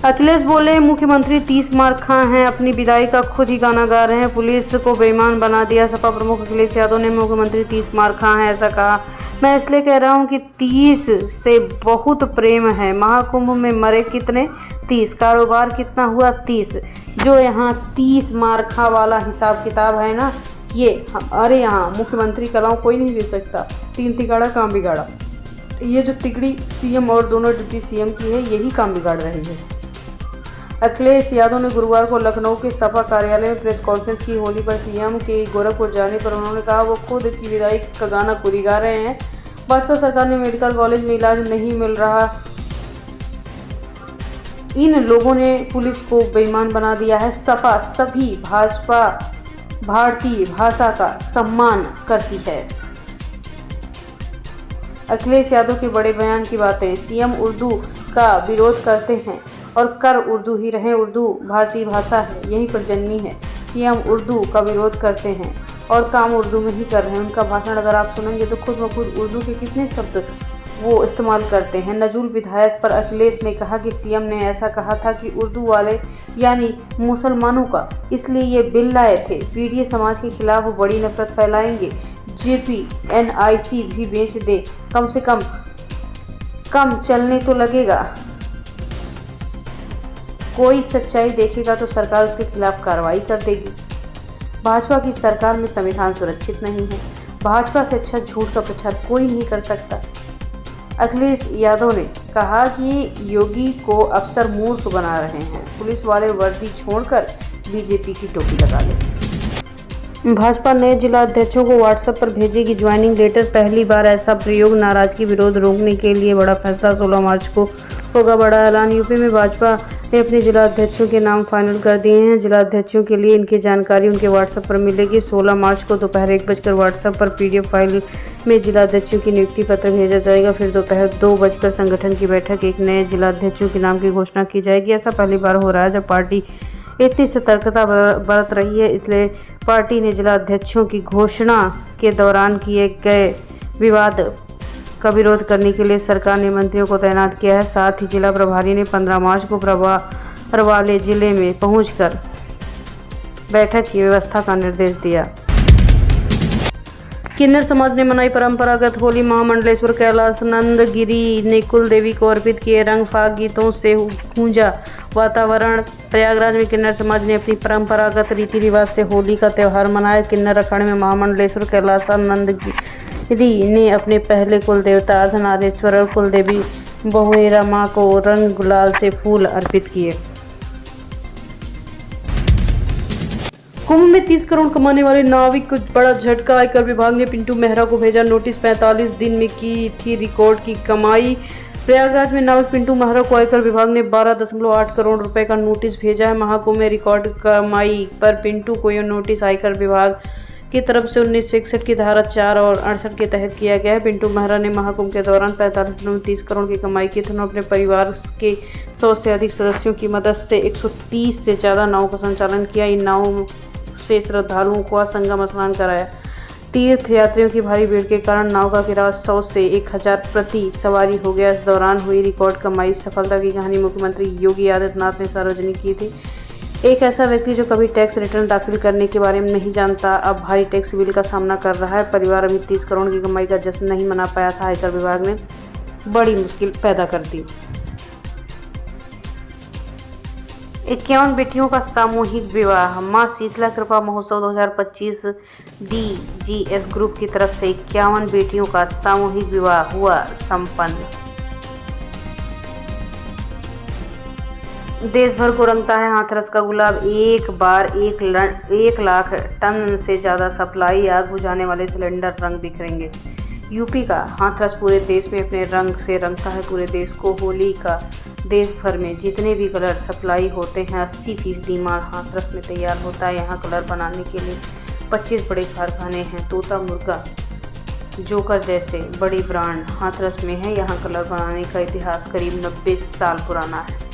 अखिलेश बोले मुख्यमंत्री 30 मार खां हैं, अपनी विदाई का खुद ही गाना गा रहे हैं, पुलिस को बेईमान बना दिया। सपा प्रमुख अखिलेश यादव ने मुख्यमंत्री 30 मार खां हैं ऐसा कहा। मैं इसलिए कह रहा हूं कि 30 से बहुत प्रेम है। महाकुंभ में मरे कितने? 30। कारोबार कितना हुआ? 30। जो यहाँ 30 मार खा वाला हिसाब किताब है ना, ये अरे यहाँ मुख्यमंत्री कलाओं कोई नहीं दे सकता। 3 तिगाड़ा काम बिगाड़ा। ये जो तिगड़ी सीएम और दोनों डिप्टी सीएम की है, यही काम बिगाड़ रही है। अखिलेश यादव ने गुरुवार को लखनऊ के सपा कार्यालय में प्रेस कॉन्फ्रेंस की। होली पर सीएम के गोरखपुर जाने पर उन्होंने कहा वो खुद की विदाई का गाना खुद ही गा रहे हैं। भाजपा सरकार ने मेडिकल कॉलेज में इलाज नहीं मिल रहा, इन लोगों ने पुलिस को बेईमान बना दिया है। सपा सभी भाजपा भारतीय भाषा का सम्मान करती है। अखिलेश यादव के बड़े बयान की बातें। सीएम उर्दू का विरोध करते हैं और कर उर्दू ही रहे। उर्दू भारतीय भाषा है, यहीं पर जन्मी है। सीएम उर्दू का विरोध करते हैं और काम उर्दू में ही कर रहे हैं। उनका भाषण अगर आप सुनेंगे तो खुद ब खुद उर्दू के कितने शब्द वो इस्तेमाल करते हैं। नजूल विधायक पर अखिलेश ने कहा कि सीएम ने ऐसा कहा था कि उर्दू वाले यानी मुसलमानों का इसलिए ये बिल लाए थे। पीडीए समाज के खिलाफ वो बड़ी नफरत फैलाएंगे। जेपी एनआईसी भी बेच दे, कम से कम चलने तो लगेगा। कोई सच्चाई देखेगा तो सरकार उसके खिलाफ कार्रवाई कर देगी। भाजपा की सरकार में संविधान सुरक्षित नहीं है। भाजपा से अच्छा झूठ का प्रचार कोई नहीं कर सकता। अखिलेश यादव ने कहा कि योगी को अफसर मूर्ख बना रहे हैं। पुलिस वाले वर्दी छोड़कर बीजेपी की टोपी लगा ले। भाजपा नए जिला अध्यक्षों को व्हाट्सएप पर भेजेगी ज्वाइनिंग लेटर। पहली बार ऐसा प्रयोग। नाराजगी विरोध रोकने के लिए बड़ा फैसला। 16 मार्च को होगा बड़ा ऐलान। यूपी में भाजपा ने अपने जिला अध्यक्षों के नाम फाइनल कर दिए हैं। जिला अध्यक्षों के लिए इनकी जानकारी उनके व्हाट्सएप पर मिलेगी। 16 मार्च को दोपहर 1 बजकर व्हाट्सएप पर पीडीएफ फाइल में जिला अध्यक्षों की नियुक्ति पत्र भेजा जाएगा। फिर दोपहर 2 बजकर संगठन की बैठक एक नए जिला अध्यक्षों के नाम की घोषणा की जाएगी। ऐसा पहली बार हो रहा है जब पार्टी इतनी सतर्कता बरत रही है। इसलिए पार्टी ने जिला अध्यक्षों की घोषणा के दौरान किए गए विवाद का विरोध करने के लिए सरकार ने मंत्रियों को तैनात किया है। साथ ही जिला प्रभारी ने 15 मार्च को प्रभार वाले जिले में पहुंचकर बैठक की व्यवस्था का निर्देश दिया। किन्नर समाज ने मनाई परंपरागत होली। महामंडलेश्वर कैलाश नंदगिरी ने कुल देवी को अर्पित किए रंग। फाग गीतों से गूंजा वातावरण। प्रयागराज में किन्नर समाज ने अपनी परंपरागत रीति रिवाज से होली का त्यौहार मनाया। किन्नर अखाड़े में महामंडलेश्वर कैलाश नंदगिरी ने अपने पहले कुल देवता अर्धनारीश्वर और कुल देवी बहुएरा मां को रंग गुलाल से फूल अर्पित किए। कुंभ में 30 करोड़ कमाने वाले नाविक को बड़ा झटका। आयकर विभाग ने पिंटू मेहरा को भेजा नोटिस। 45 दिन में की थी रिकॉर्ड की कमाई। प्रयागराज में नाविक पिंटू मेहरा को आयकर विभाग ने 12.8 करोड़ रुपए का नोटिस भेजा है। महाकुंभ में रिकॉर्ड कमाई पर पिंटू को यह नोटिस आयकर विभाग की तरफ से 1961 की धारा 4 और 68 के तहत किया गया है। पिंटू मेहरा ने महाकुंभ के दौरान 45 दिनों में 30 करोड़ की कमाई की थी। उन्होंने अपने परिवार के 100 से अधिक सदस्यों की मदद से 130 से ज़्यादा नावों का संचालन किया। इन नावों से श्रद्धालुओं को संगम स्नान कराया। तीर्थ यात्रियों की भारी भीड़ के कारण नाव का किराया 100 से 1000 प्रति सवारी हो गया। इस दौरान हुई रिकॉर्ड कमाई सफलता की कहानी मुख्यमंत्री योगी आदित्यनाथ ने सार्वजनिक की थी। एक ऐसा व्यक्ति जो कभी टैक्स रिटर्न दाखिल करने के बारे में नहीं जानता, अब भारी टैक्स बिल का सामना कर रहा है। परिवार अभी 30 करोड़ की कमाई का जश्न नहीं मना पाया था। आयकर विभाग ने बड़ी मुश्किल पैदा कर दी। 51 बेटियों का सामूहिक विवाह। मां शीतला कृपा महोत्सव 2025 डीजीएस ग्रुप की तरफ से 51 बेटियों का सामूहिक विवाह हुआ संपन्न। देश भर को रंगता है हाथरस का गुलाब। एक बार 1 लाख टन से ज़्यादा सप्लाई। आग बुझाने वाले सिलेंडर रंग बिखरेंगे। यूपी का हाथरस पूरे देश में अपने रंग से रंगता है पूरे देश को। होली का देश भर में जितने भी कलर सप्लाई होते हैं 80% माल हाथरस में तैयार होता है। यहाँ कलर बनाने के लिए 25 बड़े कारखाने हैं। तोता मुर्गा जोकर जैसे बड़े ब्रांड हाथरस में है। यहाँ कलर बनाने का इतिहास करीब 90 साल पुराना है।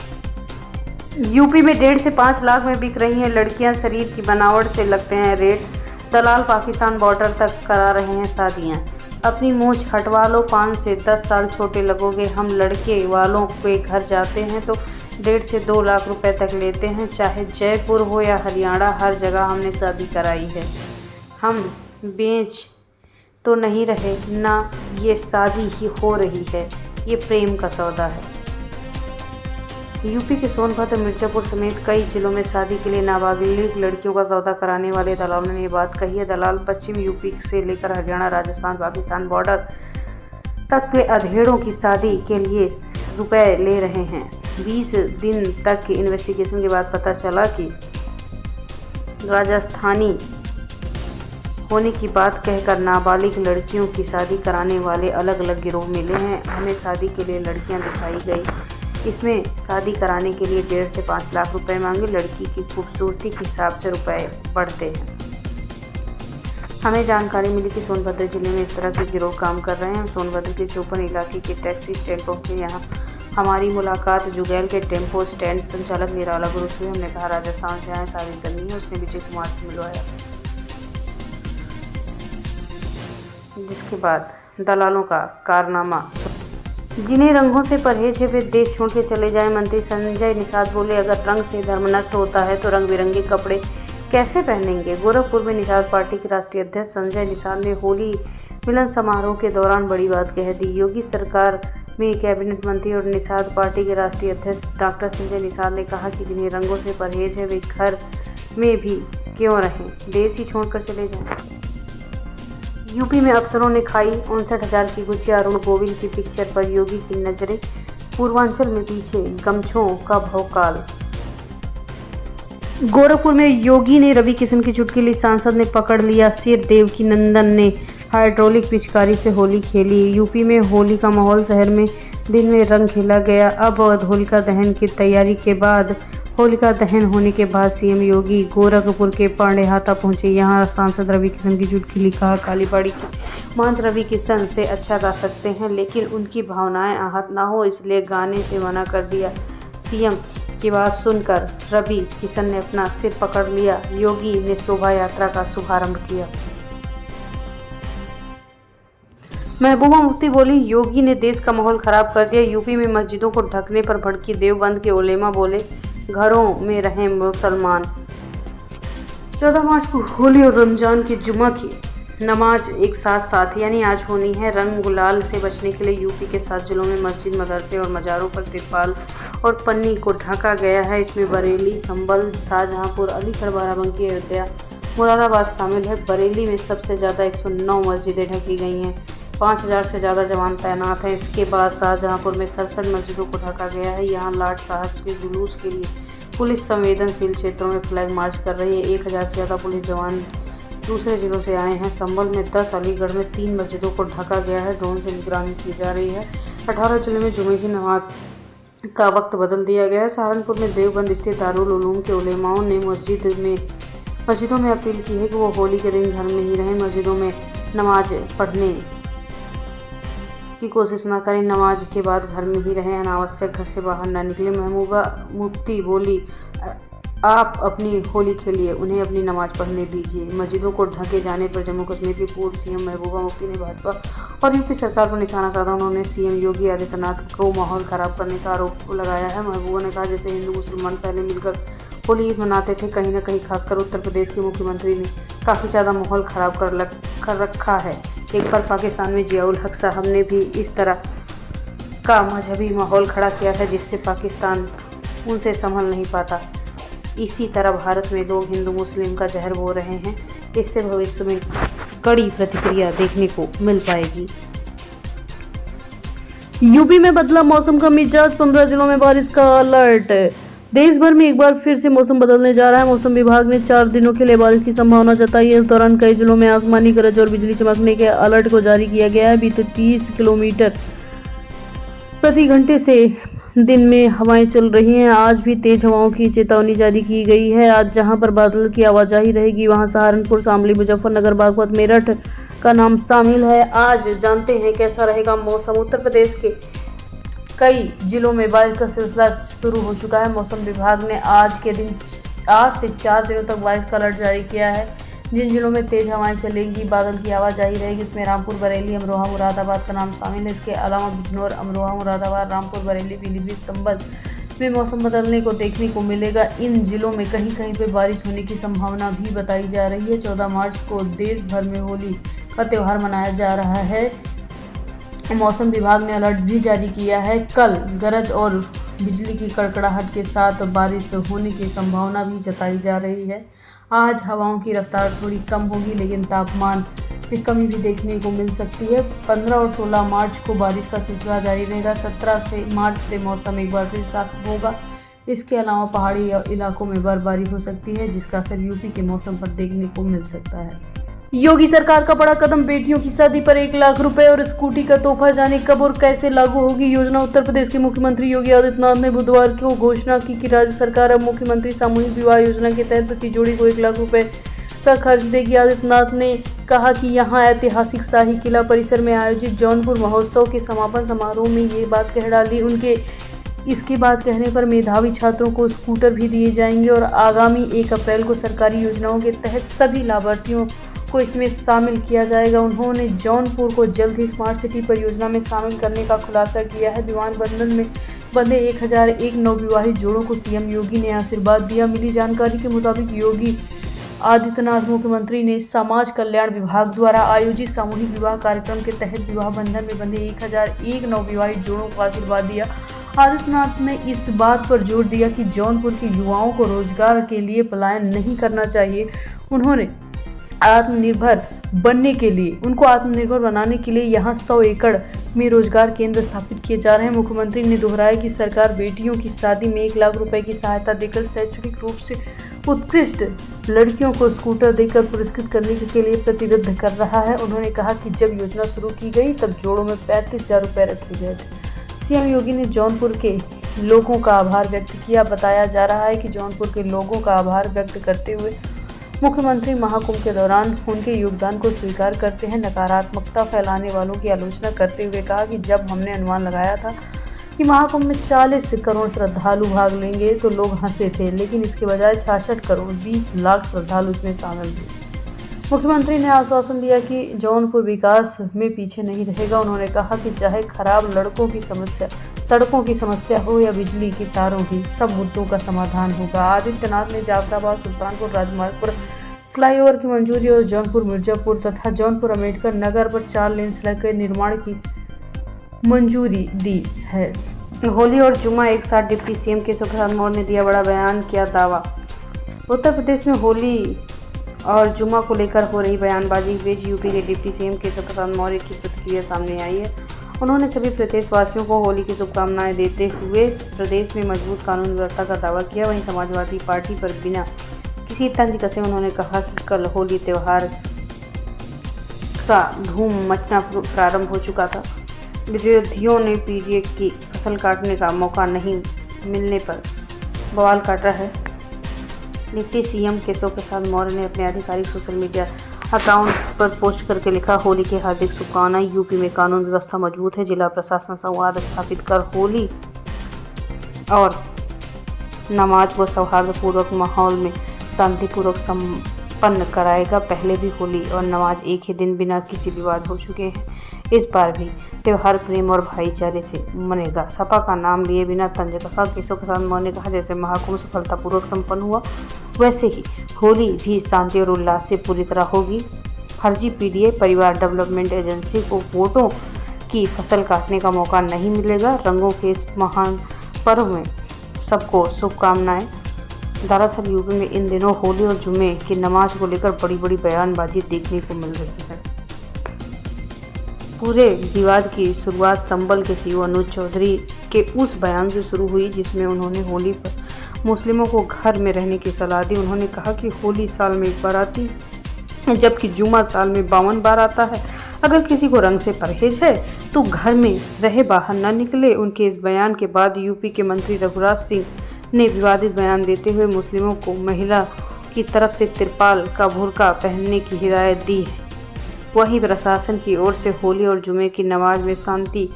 यूपी में 1.5 से 5 लाख में बिक रही हैं लड़कियां, शरीर की बनावट से लगते हैं रेट। दलाल पाकिस्तान बॉर्डर तक करा रहे हैं शादियां। अपनी मूंछ हटवा लो, 5 से 10 साल छोटे लगोगे। हम लड़के वालों के घर जाते हैं तो 1.5 से 2 लाख रुपए तक लेते हैं। चाहे जयपुर हो या हरियाणा, हर जगह हमने शादी कराई है। हम बेच तो नहीं रहे ना, ये शादी ही हो रही है, ये प्रेम का सौदा है। यूपी के सोनभद्र, मिर्जापुर समेत कई जिलों में शादी के लिए नाबालिग लड़कियों का सौदा कराने वाले दलालों ने ये बात कही है। दलाल पश्चिम यूपी से लेकर हरियाणा, राजस्थान, पाकिस्तान बॉर्डर तक के अधेड़ों की शादी के लिए रुपए ले रहे हैं। 20 दिन तक की इन्वेस्टिगेशन के बाद पता चला कि राजस्थानी होने की बात कहकर नाबालिग लड़कियों की शादी कराने वाले अलग अलग गिरोह मिले हैं। हमें शादी के लिए लड़कियां दिखाई गई, इसमें शादी कराने के लिए 1.5 से 5 लाख रुपए मांगे। लड़की की खूबसूरती के हिसाब से रुपए बढ़ते हैं। हमें जानकारी मिली कि सोनभद्र जिले में इस तरह के गिरोह काम कर रहे हैं। हम सोनभद्र के चौपन इलाके के टैक्सी स्टैंड पहुंचे। यहाँ हमारी मुलाकात जुगैल के टेम्पो स्टैंड संचालक निराला गुरु से। हमने कहा राजस्थान से आए, शादी करनी है। उसने विजय कुमार से मिलवाया, जिसके बाद दलालों का कारनामा। जिन्हें रंगों से परहेज है वे देश छोड़ के चले जाएं। मंत्री संजय निषाद बोले, अगर रंग से धर्म नष्ट होता है तो रंग बिरंगे कपड़े कैसे पहनेंगे। गोरखपुर में निषाद पार्टी के राष्ट्रीय अध्यक्ष संजय निषाद ने होली मिलन समारोह के दौरान बड़ी बात कह दी। योगी सरकार में कैबिनेट मंत्री और निषाद पार्टी के राष्ट्रीय अध्यक्ष डॉक्टर संजय निषाद ने कहा कि जिन्हें रंगों से परहेज है वे घर में भी क्यों रहें, देश ही छोड़कर चले जाएं। यूपी में अफसरों ने खाई 59,000 की गुजिया। अरुण गोविल की पिक्चर पर योगी की नजरें। पूर्वांचल में पीछे गमछों का भौकाल। गोरखपुर में योगी ने रवि किशन की चुटकी ली, सांसद ने पकड़ लिया सिर। देवकी नंदन ने हाइड्रोलिक पिचकारी से होली खेली। यूपी में होली का माहौल, शहर में दिन में रंग खेला गया। अब होलिका दहन की तैयारी के बाद होलिका दहन होने के बाद सीएम योगी गोरखपुर के पांडेहाता पहुंचे। यहां सांसद रवि किशन की चुटकी ली। कहा कालीबाड़ी की महंत रवि किशन से अच्छा गा सकते हैं, लेकिन उनकी भावनाएं आहत ना हो इसलिए गाने से मना कर दिया। सीएम की बात सुनकर रवि किशन ने अपना सिर पकड़ लिया। योगी ने शोभा यात्रा का शुभारंभ किया। महबूबा मुफ्ती बोली, योगी ने देश का माहौल खराब कर दिया। यूपी में मस्जिदों को ढकने पर भड़की देवबंद के उलेमा बोले, घरों में रहें मुसलमान। 14 मार्च को होली और रमजान की जुमा की नमाज एक साथ यानी आज होनी है। रंग गुलाल से बचने के लिए यूपी के 7 जिलों में मस्जिद, मदरसे और मज़ारों पर तिरपाल और पन्नी को ढका गया है। इसमें बरेली, संभल, शाहजहांपुर, अलीगढ़, बाराबंकी, अयोध्या, मुरादाबाद शामिल है। बरेली में सबसे ज़्यादा 109 मस्जिदें ढकी गई हैं। 5,000 से ज़्यादा जवान तैनात हैं। इसके बाद शाहजहांपुर में 67 मस्जिदों को ढका गया है। यहाँ लाट साहब के जुलूस के लिए पुलिस संवेदनशील क्षेत्रों में फ्लैग मार्च कर रही है। 1,000 से ज़्यादा पुलिस जवान दूसरे जिलों से आए हैं। संभल में 10, अलीगढ़ में 3 मस्जिदों को ढका गया है। ड्रोन से निगरानी की जा रही है। 18 जिले में जुमे की नमाज का वक्त बदल दिया गया है। सहारनपुर में देवबंद स्थित दारुल उलूम के उलेमाओं ने मस्जिदों में अपील की है कि वो होली के दिन घर में ही रहें, मस्जिदों में नमाज पढ़ने की कोशिश न करें, नमाज के बाद घर में ही रहें, अनावश्यक घर से बाहर न निकलें। महबूबा मुफ्ती बोली, आप अपनी होली खेलिए, उन्हें अपनी नमाज पढ़ने दीजिए। मस्जिदों को ढके जाने पर जम्मू कश्मीर की पूर्व सीएम महबूबा मुफ्ती ने भाजपा और यूपी सरकार पर निशाना साधा। उन्होंने सीएम योगी आदित्यनाथ को माहौल खराब करने का आरोप लगाया है। महबूबा ने कहा, जैसे हिंदू मुसलमान पहले मिलकर होली मनाते थे, कहीं न कहीं खासकर उत्तर प्रदेश के मुख्यमंत्री ने काफ़ी ज़्यादा माहौल ख़राब कर रखा है। एक बार पाकिस्तान में जियाउल हक साहब ने भी इस तरह का मजहबी माहौल खड़ा किया था जिससे पाकिस्तान उनसे संभल नहीं पाता। इसी तरह भारत में लोग हिंदू मुस्लिम का जहर बो रहे हैं। इससे भविष्य में कड़ी प्रतिक्रिया देखने को मिल पाएगी। यूपी में बदला मौसम का मिजाज, 15 जिलों में बारिश का अलर्ट। देश भर में एक बार फिर से मौसम बदलने जा रहा है। मौसम विभाग ने 4 दिनों के लिए बारिश की संभावना जताई है। इस दौरान कई जिलों में आसमानी गरज और बिजली चमकने के अलर्ट को जारी किया गया है। बीते 30 किलोमीटर प्रति घंटे से दिन में हवाएं चल रही हैं। आज भी तेज हवाओं की चेतावनी जारी की गई है। आज जहां पर बादल की आवाजाही रहेगी वहां सहारनपुर, शामली, मुजफ्फरनगर, बागपत, मेरठ का नाम शामिल है। आज जानते हैं कैसा रहेगा मौसम। उत्तर प्रदेश के कई जिलों में बारिश का सिलसिला शुरू हो चुका है। मौसम विभाग ने आज से 4 दिनों तक बारिश का अलर्ट जारी किया है। जिन जिलों में तेज हवाएं चलेंगी, बादल की आवाजाही रहेगी, इसमें रामपुर, बरेली, अमरोहा, मुरादाबाद का नाम शामिल है। इसके अलावा बिजनौर, अमरोहा, मुरादाबाद, रामपुर, बरेली, पीलीभीत, संभल में मौसम बदलने को देखने को मिलेगा। इन जिलों में कहीं कहीं पर बारिश होने की संभावना भी बताई जा रही है। 14 मार्च को देश भर में होली का त्यौहार मनाया जा रहा है। मौसम विभाग ने अलर्ट भी जारी किया है। कल गरज और बिजली की कड़कड़ाहट के साथ बारिश होने की संभावना भी जताई जा रही है। आज हवाओं की रफ्तार थोड़ी कम होगी, लेकिन तापमान में कमी भी देखने को मिल सकती है। 15 और 16 मार्च को बारिश का सिलसिला जारी रहेगा। 17 मार्च से मौसम एक बार फिर साफ होगा। इसके अलावा पहाड़ी इलाकों में बर्फबारी हो सकती है, जिसका असर यूपी के मौसम पर देखने को मिल सकता है। योगी सरकार का बड़ा कदम, बेटियों की शादी पर 1 लाख रुपए और स्कूटी का तोहफा, जाने कब और कैसे लागू होगी योजना। उत्तर प्रदेश के मुख्यमंत्री योगी आदित्यनाथ ने बुधवार को घोषणा की कि राज्य सरकार अब मुख्यमंत्री सामूहिक विवाह योजना के तहत प्रति जोड़ी को 1 लाख रुपए का खर्च देगी। आदित्यनाथ ने कहा कि यहां ऐतिहासिक शाही किला परिसर में आयोजित जौनपुर महोत्सव के समापन समारोह में ये बात कह डाली। उनके इसके बाद कहने पर मेधावी छात्रों को स्कूटर भी दिए जाएंगे और आगामी 1 अप्रैल को सरकारी योजनाओं के तहत सभी लाभार्थियों को इसमें शामिल किया जाएगा। उन्होंने जौनपुर को जल्द ही स्मार्ट सिटी परियोजना में शामिल करने का खुलासा किया है। विवाह बंधन में बंधे 1001 नवविवाहित जोड़ों को सीएम योगी ने आशीर्वाद दिया। मिली जानकारी के मुताबिक योगी आदित्यनाथ मुख्यमंत्री ने समाज कल्याण विभाग द्वारा आयोजित सामूहिक विवाह कार्यक्रम के तहत विवाह बंधन में बंधे 1001 नवविवाहित जोड़ों को आशीर्वाद दिया। आदित्यनाथ ने इस बात पर जोर दिया कि जौनपुर के युवाओं को रोजगार के लिए पलायन नहीं करना चाहिए। उन्होंने उनको आत्मनिर्भर बनाने के लिए यहां 100 एकड़ में रोजगार केंद्र स्थापित किए जा रहे हैं। मुख्यमंत्री ने दोहराया कि सरकार बेटियों की शादी में 1 लाख रुपए की सहायता देकर शैक्षणिक रूप से उत्कृष्ट लड़कियों को स्कूटर देकर पुरस्कृत करने के लिए प्रतिबद्ध कर रहा है। उन्होंने कहा कि जब योजना शुरू की गई तब जोड़ों में 35,000 रुपए रखे गए थे। सीएम योगी ने जौनपुर के लोगों का आभार व्यक्त किया। बताया जा रहा है कि जौनपुर के लोगों का आभार व्यक्त करते हुए मुख्यमंत्री महाकुंभ के दौरान उनके योगदान को स्वीकार करते हैं। नकारात्मकता फैलाने वालों की आलोचना करते हुए कहा कि जब हमने अनुमान लगाया था कि महाकुंभ में 40 करोड़ श्रद्धालु भाग लेंगे तो लोग हंसे थे, लेकिन इसके बजाय 66 करोड़ 20 लाख श्रद्धालु इसमें शामिल थे। मुख्यमंत्री ने आश्वासन दिया कि जौनपुर विकास में पीछे नहीं रहेगा। उन्होंने कहा कि चाहे खराब सड़कों की समस्या हो या बिजली की तारों की, सब मुद्दों का समाधान होगा। आदित्यनाथ ने जाफराबाद सुल्तानपुर राजमार्ग पर फ्लाईओवर की मंजूरी और जौनपुर मिर्जापुर तथा जौनपुर अम्बेडकर नगर पर 4 लेन सड़क के निर्माण की मंजूरी दी है। होली और जुमा एक साथ, डिप्टी सीएम केशव प्रसाद मौर्य ने दिया बड़ा बयान, किया दावा। उत्तर प्रदेश में होली और जुमा को लेकर हो रही बयानबाजी के बीच यूपी के डिप्टी सीएम केशव प्रसाद मौर्य की प्रतिक्रिया सामने आई है। उन्होंने सभी प्रदेशवासियों को होली की शुभकामनाएं देते हुए प्रदेश में मजबूत कानून व्यवस्था का दावा किया। वहीं समाजवादी पार्टी पर बिना किसी तंज कसे उन्होंने कहा कि कल होली त्यौहार का धूम मचना प्रारंभ हो चुका था। विरोधियों ने पीडीए की फसल काटने का मौका नहीं मिलने पर बवाल काटा है। डिप्टी सीएम केशव प्रसाद मौर्य ने अपने आधिकारिक सोशल मीडिया अकाउंट पर पोस्ट करके लिखा, होली की हार्दिक शुभकामनाएं। यूपी में कानून व्यवस्था मजबूत है। जिला प्रशासन संवाद स्थापित कर होली और नमाज को सौहार्दपूर्वक माहौल में शांतिपूर्वक संपन्न कराएगा। पहले भी होली और नमाज एक ही दिन बिना किसी विवाद हो चुके हैं। इस बार भी त्यौहार प्रेम और भाईचारे से मनेगा। सपा का नाम लिए बिना तंज कसा केशव प्रसाद मौर्य ने कहा, जैसे महाकुंभ सफलतापूर्वक संपन्न हुआ वैसे ही होली भी शांति और उल्लास से पूरी तरह होगी। फर्जी पीडीए परिवार डेवलपमेंट एजेंसी को वोटों की फसल काटने का मौका नहीं मिलेगा। रंगों के इस महान पर्व में सबको शुभकामनाएं। दरअसल यूपी में इन दिनों होली और जुमे की नमाज को लेकर बड़ी बड़ी बयानबाजी देखने को मिल रही है। पूरे विवाद की शुरुआत संभल के सीईओ अनुज चौधरी के उस बयान से शुरू हुई जिसमें उन्होंने होली पर मुस्लिमों को घर में रहने की सलाह दी। उन्होंने कहा कि होली साल में 1 बार आती है, जबकि जुमा साल में 52 बार आता है। अगर किसी को रंग से परहेज है तो घर में रहे, बाहर न निकले। उनके इस बयान के बाद यूपी के मंत्री रघुराज सिंह ने विवादित बयान देते हुए मुस्लिमों को महिला की तरफ से तिरपाल का बुर्का पहनने की हिदायत दी है। वहीं प्रशासन की ओर से होली और जुमे की नमाज में शांति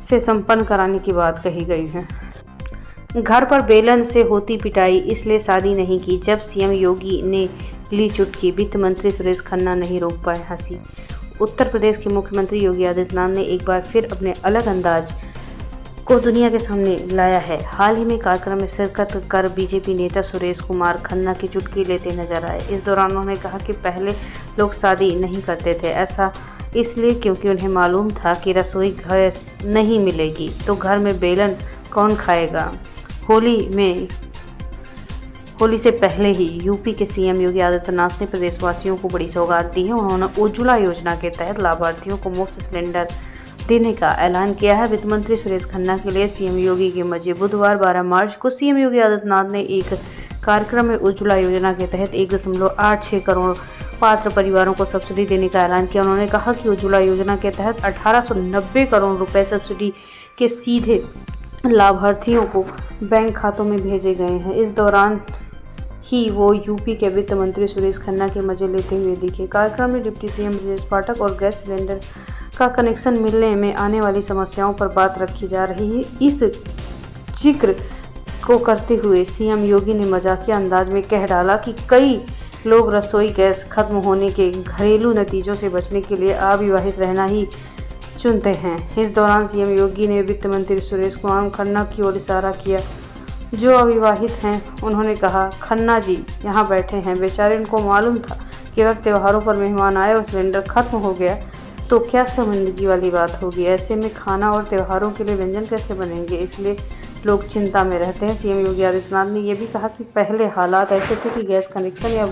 से संपन्न कराने की बात कही गई है। घर पर बेलन से होती पिटाई, इसलिए शादी नहीं की। जब सीएम योगी ने ली चुटकी, वित्त मंत्री सुरेश खन्ना नहीं रोक पाए हंसी। उत्तर प्रदेश के मुख्यमंत्री योगी आदित्यनाथ ने एक बार फिर अपने अलग अंदाज को दुनिया के सामने लाया है। हाल ही में कार्यक्रम में शिरकत कर बीजेपी नेता सुरेश कुमार खन्ना की चुटकी लेते नजर आए। इस दौरान उन्होंने कहा कि पहले लोग शादी नहीं करते थे, ऐसा इसलिए क्योंकि उन्हें मालूम था कि रसोई गैस नहीं मिलेगी तो घर में बेलन कौन खाएगा। होली से पहले ही यूपी के सीएम योगी आदित्यनाथ ने प्रदेशवासियों को बड़ी सौगात दी है। उन्होंने उज्ज्वला योजना के तहत लाभार्थियों को मुफ्त सिलेंडर देने का ऐलान किया है। वित्त मंत्री सुरेश खन्ना के लिए सीएम योगी की मर्जी। बुधवार 12 मार्च को सीएम योगी आदित्यनाथ ने एक कार्यक्रम में उज्ज्वला योजना के तहत 1.86 करोड़ पात्र परिवारों को सब्सिडी देने का ऐलान किया। उन्होंने कहा कि उज्ज्वला योजना के तहत 1890 करोड़ रुपए सब्सिडी के सीधे लाभार्थियों को बैंक खातों में भेजे गए हैं। इस दौरान ही वो यूपी के वित्त मंत्री सुरेश खन्ना के मजे लेते हुए दिखे। कार्यक्रम में डिप्टी सीएम ब्रजेश पाठक और गैस सिलेंडर का कनेक्शन मिलने में आने वाली समस्याओं पर बात रखी जा रही है। इस जिक्र को करते हुए सीएम योगी ने मजाकिया अंदाज में कह डाला कि कई लोग रसोई गैस खत्म होने के घरेलू नतीजों से बचने के लिए अविवाहित रहना ही चुनते हैं। इस दौरान सीएम योगी ने वित्त मंत्री सुरेश कुमार खन्ना की ओर इशारा किया जो अविवाहित हैं। उन्होंने कहा, खन्ना जी यहाँ बैठे हैं, बेचारे उनको मालूम था कि अगर त्योहारों पर मेहमान आए और सिलेंडर खत्म हो गया तो क्या शर्मिंदगी वाली बात होगी। ऐसे में खाना और त्योहारों के लिए व्यंजन कैसे बनेंगे, इसलिए लोग चिंता में रहते हैं। सीएम योगी आदित्यनाथ ने यह भी कहा कि पहले हालात ऐसे थे कि गैस कनेक्शन या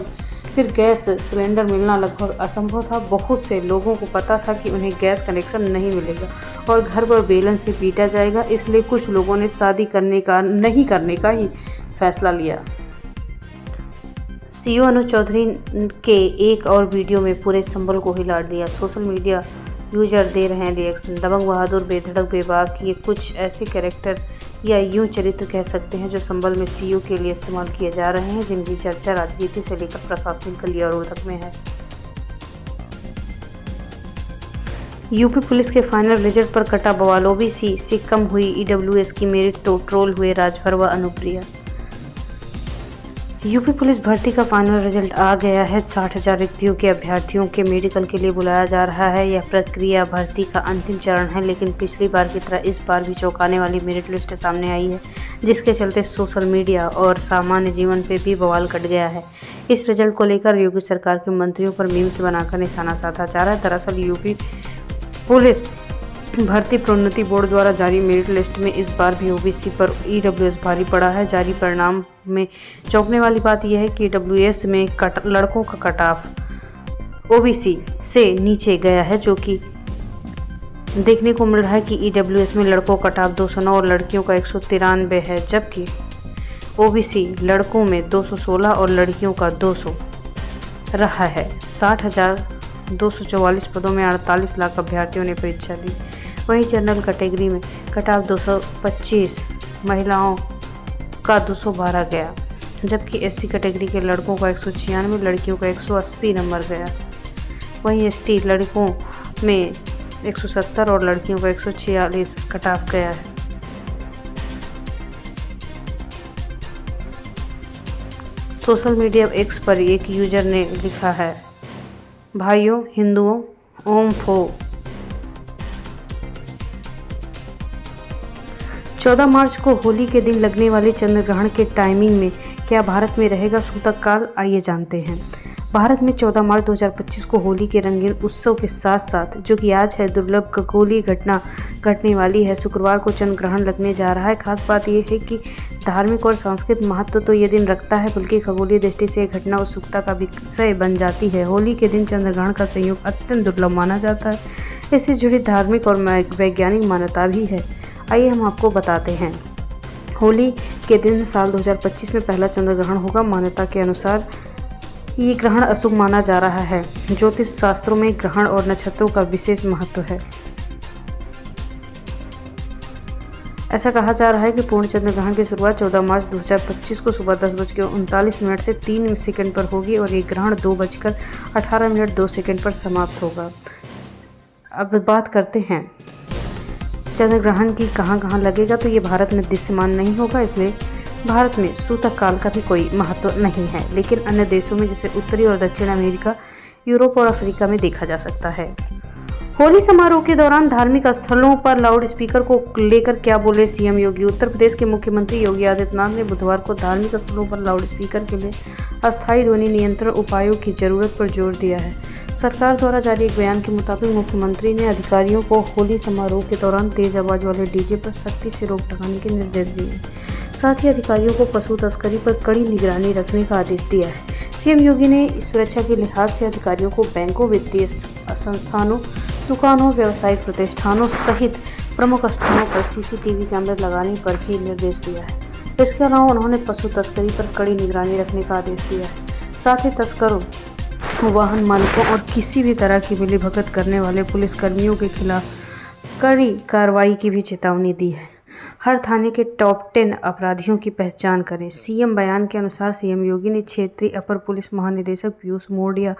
फिर गैस सिलेंडर मिलना लगभग असंभव था। बहुत से लोगों को पता था कि उन्हें गैस कनेक्शन नहीं मिलेगा और घर पर बेलन से पीटा जाएगा, इसलिए कुछ लोगों ने शादी नहीं करने का ही फैसला लिया। सीओ अनुज चौधरी के एक और वीडियो में पूरे संभल को हिला दिया। सोशल मीडिया यूजर दे रहे हैं रिएक्शन। दबंग बहादुर, बेधड़क, बेबाक, ये कुछ ऐसे कैरेक्टर या यूं चरित्र कह सकते हैं जो संभल में सीओ के लिए इस्तेमाल किए जा रहे हैं, जिनकी चर्चा राजनीति से लेकर प्रशासनिक गलियारोधक में है। यूपी पुलिस के फाइनल रिजल्ट पर कटा बवाल। ओबीसी से कम हुई ईडब्ल्यूएस की मेरिट तो ट्रोल हुए राजभर व अनुप्रिया। यूपी पुलिस भर्ती का फाइनल रिजल्ट आ गया है। 60,000 रिक्तियों के अभ्यर्थियों के मेडिकल के लिए बुलाया जा रहा है। यह प्रक्रिया भर्ती का अंतिम चरण है, लेकिन पिछली बार की तरह इस बार भी चौंकाने वाली मेरिट लिस्ट सामने आई है, जिसके चलते सोशल मीडिया और सामान्य जीवन पे भी बवाल कट गया है। इस रिजल्ट को लेकर योगी सरकार के मंत्रियों पर मीम्स बनाकर निशाना साधा जा रहा है। दरअसल यूपी पुलिस भर्ती प्रोन्नति बोर्ड द्वारा जारी मेरिट लिस्ट में इस बार भी ओबीसी पर ईडब्ल्यूएस भारी पड़ा है। जारी परिणाम में चौंकने वाली बात यह है कि ईडब्ल्यूएस में लड़कों का कट ऑफ ओबीसी से नीचे गया है, जो कि देखने को मिल रहा है कि ईडब्ल्यूएस में लड़कों का कट ऑफ 209 और लड़कियों का 193 है, जबकि ओबीसी लड़कों में 216 और लड़कियों का 200 रहा है। 60,244 पदों में 48 लाख अभ्यर्थियों ने परीक्षा दी। वहीं जनरल कैटेगरी में कट ऑफ 225, महिलाओं का 212 गया, जबकि एससी कैटेगरी के लड़कों का 196, लड़कियों का 180 नंबर गया। वहीं एसटी लड़कों में 170 और लड़कियों का 146 कट ऑफ गया है। सोशल मीडिया एक्स पर एक यूजर ने लिखा है, भाइयों हिंदुओं ओम फो। 14 मार्च को होली के दिन लगने वाले चंद्र ग्रहण के टाइमिंग में क्या भारत में रहेगा सूतक काल, आइए जानते हैं। भारत में 14 मार्च 2025 को होली के रंगीन उत्सव के साथ साथ, जो कि आज है, दुर्लभ खगोलीय घटना घटने वाली है। शुक्रवार को चंद्र ग्रहण लगने जा रहा है। खास बात यह है कि धार्मिक और सांस्कृतिक महत्व तो ये दिन रखता है, बल्कि खगोलीय दृष्टि से यह घटना उत्सुकता का विषय बन जाती है। होली के दिन चंद्र ग्रहण का संयोग अत्यंत दुर्लभ माना जाता है। इससे जुड़ी धार्मिक और वैज्ञानिक मान्यता भी है। आइए हम आपको बताते हैं। होली के दिन साल 2025 में पहला चंद्र ग्रहण होगा। मान्यता के अनुसार ये ग्रहण अशुभ माना जा रहा है। ज्योतिष शास्त्रों में ग्रहण और नक्षत्रों का विशेष महत्व है। ऐसा कहा जा रहा है कि पूर्ण चंद्र ग्रहण की शुरुआत 14 मार्च 2025 को सुबह 10:39 से 3 सेकंड पर होगी और ये ग्रहण 2:18 पर समाप्त होगा। अब बात करते हैं चंद्र ग्रहण की कहाँ लगेगा तो ये भारत में दृश्यमान नहीं होगा, इसलिए भारत में सूतक काल का भी कोई महत्व नहीं है, लेकिन अन्य देशों में जैसे उत्तरी और दक्षिण अमेरिका, यूरोप और अफ्रीका में देखा जा सकता है। होली समारोह के दौरान धार्मिक स्थलों पर लाउड स्पीकर को लेकर क्या बोले सीएम योगी। उत्तर प्रदेश के मुख्यमंत्री योगी आदित्यनाथ ने बुधवार को धार्मिक स्थलों पर लाउड स्पीकर के लिए अस्थायी ध्वनि नियंत्रण उपायों की जरूरत पर जोर दिया है। सरकार द्वारा जारी एक बयान के मुताबिक मुख्यमंत्री ने अधिकारियों को होली समारोह के दौरान तेज आवाज वाले डीजे पर सख्ती से रोक लगाने के निर्देश दिए। साथ ही अधिकारियों को पशु तस्करी पर कड़ी निगरानी रखने का आदेश दिया है। सीएम योगी ने सुरक्षा के लिहाज से अधिकारियों को बैंकों, वित्तीय संस्थानों, दुकानों, व्यावसायिक प्रतिष्ठानों सहित प्रमुख स्थानों पर सीसीटीवी कैमरे लगाने पर भी निर्देश दिया है। इसके अलावा उन्होंने पशु तस्करी पर कड़ी निगरानी रखने का आदेश दिया है। साथ ही तस्करों, वाहन मालिकों और किसी भी तरह की मिलीभगत करने वाले पुलिसकर्मियों के खिलाफ कड़ी कार्रवाई की भी चेतावनी दी है। हर थाने के टॉप 10 अपराधियों की पहचान करें। सीएम बयान के अनुसार सीएम योगी ने क्षेत्रीय अपर पुलिस महानिदेशक पीयूष मोडिया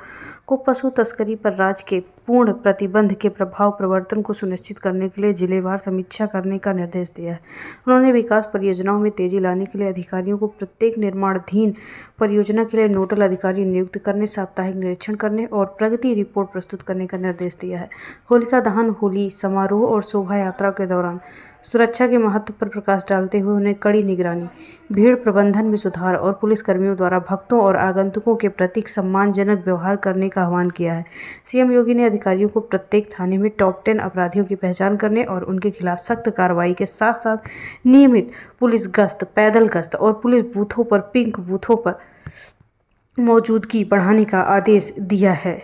को पशु तस्करी पर राज्य के पूर्ण प्रतिबंध के प्रभाव प्रवर्तन को सुनिश्चित करने के लिए जिलेवार समीक्षा करने का निर्देश दिया है। उन्होंने विकास परियोजनाओं में तेजी लाने के लिए अधिकारियों को प्रत्येक निर्माणाधीन परियोजना के लिए नोडल अधिकारी नियुक्त करने, साप्ताहिक निरीक्षण करने और प्रगति रिपोर्ट प्रस्तुत करने का निर्देश दिया है। होलिका दहन, होली समारोह और शोभा यात्रा के दौरान सुरक्षा के महत्व पर प्रकाश डालते हुए उन्हें कड़ी निगरानी, भीड़ प्रबंधन में सुधार और पुलिसकर्मियों द्वारा भक्तों और आगंतुकों के प्रति सम्मानजनक व्यवहार करने का आह्वान किया है। सीएम योगी ने अधिकारियों को प्रत्येक थाने में टॉप 10 अपराधियों की पहचान करने और उनके खिलाफ सख्त कार्रवाई के साथ साथ नियमित पुलिस गश्त, पैदल गश्त और पुलिस बूथों पर, पिंक बूथों पर मौजूदगी बढ़ाने का आदेश दिया है।